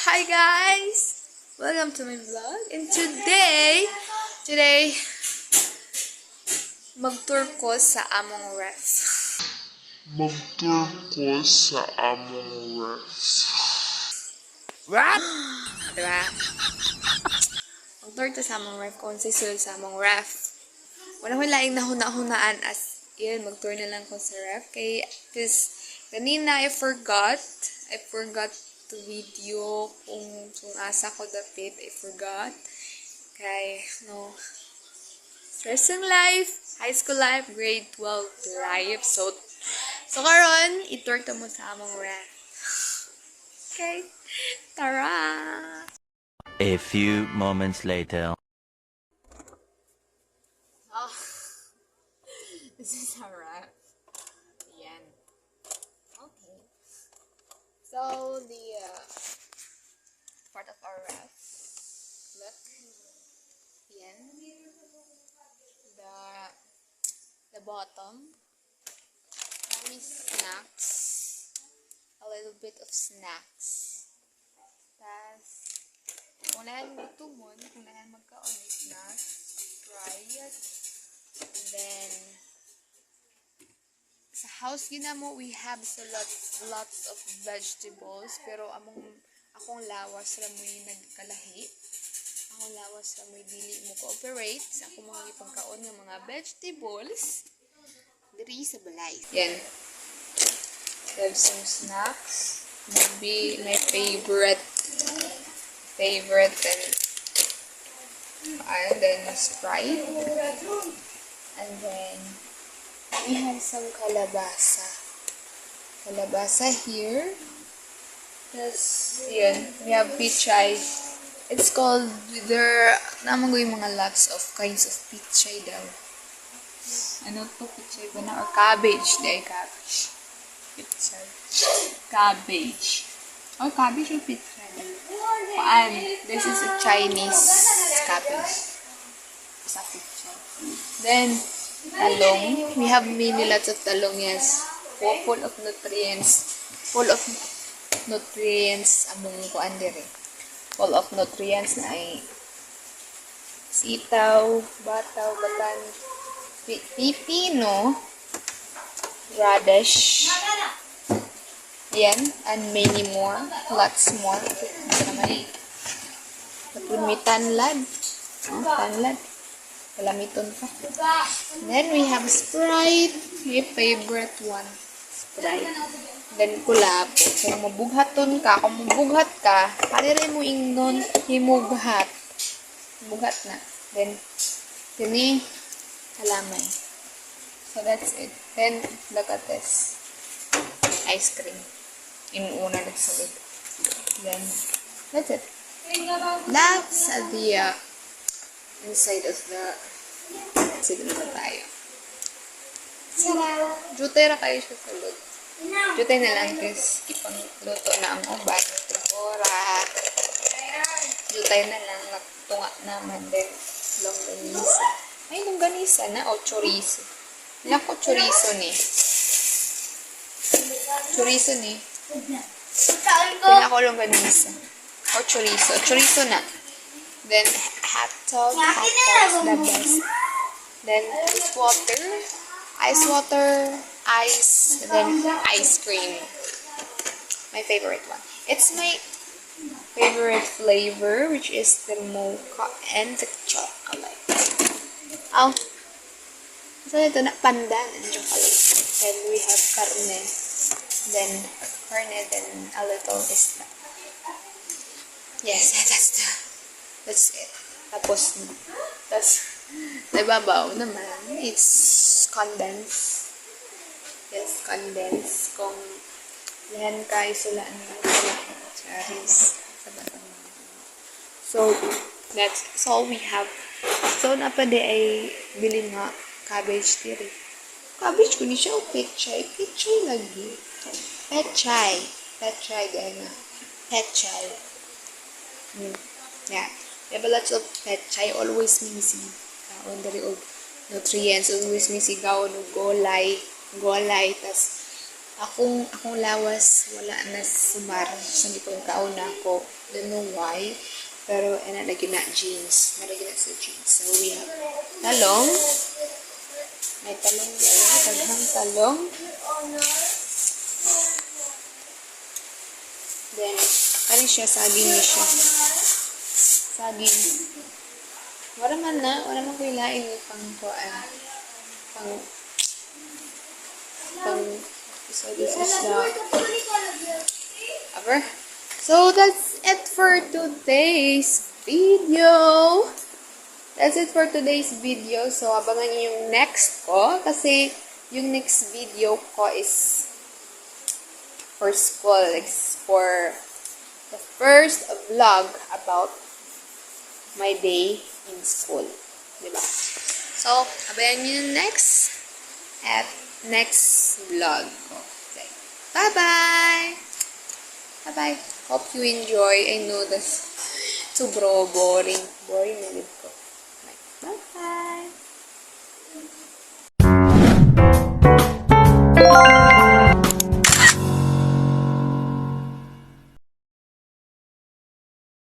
Hi guys! Welcome to my vlog. And today, mag-tour ko sa among ref. What? Diba? Mag-tour to sa among ref kung sisul sa among ref. Wala ko laing nahuna-hunaan as in mag-tour na lang ko sa ref. Because kanina I forgot to video kung asa ko dapit. I forgot. Stressing life, high school life, grade 12 life. So karon, i-tour to mo sa among ref. Okay, tara! A few moments later. Oh, this is a ref. Yan. Okay. So, the part of our ref. Look. Yan. The bottom. Only snacks. A little bit of snacks. Tas, kung nahan gutumon, kung nahan magka-ulit na, Sprite. And then, sa house ginamo, we have lots of vegetables. Pero akong lawas ra mo'y nagkalahi. Akong lawas ra mo'y dili mo cooperate sa akong mga ipagkaon ng mga vegetables. Diri sa balay. Yan. We have some snacks. Maybe my favorite and then Sprite. And then we have some kalabasa. Kalabasa here. Yes, yan. We have pichay. It's called, naman ko yung mga lots of kinds of pichay daw. Ano to, pichay ba na? Or cabbage. Di, cabbage. Pichay. Cabbage. Oh, cabbage or pichay? This is a Chinese cabbage. It's a pichay. Then, talong. We have many lots of talong, yes. Full of nutrients. Full of nutrients among kuan dire. Full of nutrients na ay sitaw, bataw, batan, pipino, radish. Yan, and many more. Lots more. Ito naman may tanlad. Tanlad. Kalamiton pa. Then we have Sprite. My favorite one. Sprite. Then kulapo. Kung mabughaton ka, kalire mo ingnon, himughat. Bughat na. Then, yun halamay. So that's it. Then, look at this. Ice cream. Inuuna nagsulod. Then, that's it. That's the inside of the sige naman tayo. Tara! Jutay ra kayo siya sa lod. Jutay na lang kasi ipang luto na ang uban. Ora. Jutay na lang. Nagtunga naman din. Longganisa. Ay, longganisa na. O, chorizo. Wala ko chorizo ni. Chorizo ni. Wala ko longganisa. O, chorizo. Chorizo na. Then, hot dog. Hot dog's the best. Then, ice water, ice, and then ice cream. My favorite one. It's my favorite flavor, which is the mocha and the chocolate. Oh, so ito na pandan and chocolate. Then we have carne, then a little isda. Yes, that's it. Tapos nababaw naman. It's condensed. Yes, condensed. Kung yan ka, isulaan mo cherries sa batang mga. So, that's all we have. So, napade ay bili nga cabbage tiri. Cabbage ko ni siya o pechay. Pechay lagi. Pechay. Pechay, gaya nga. Pechay. Yeah. We have lots of pechay. Always missing. Kaon dari og nutrients. Always missing. Kaon og golay. Tas Akong lawas, wala na sumar. So, hindi ko yung kauna ko. Don't know why. Pero, nalagyan na jeans. Nalagyan na sa jeans. So, we have talong. May talong din. Taghang talong. Then, ano siya? Saging niya siya. Saging. Wala man ko ilain yung so this is so that's it for today's video. So, abangan niyo yung next ko. Kasi, yung next video ko is for school. It's for the first vlog about my day in school. Diba? So, abangan niyo yung next vlog ko. Okay. Bye-bye! Bye-bye. Hope you enjoy. I know this. Sobro boring. Boring na ko. Bye-bye.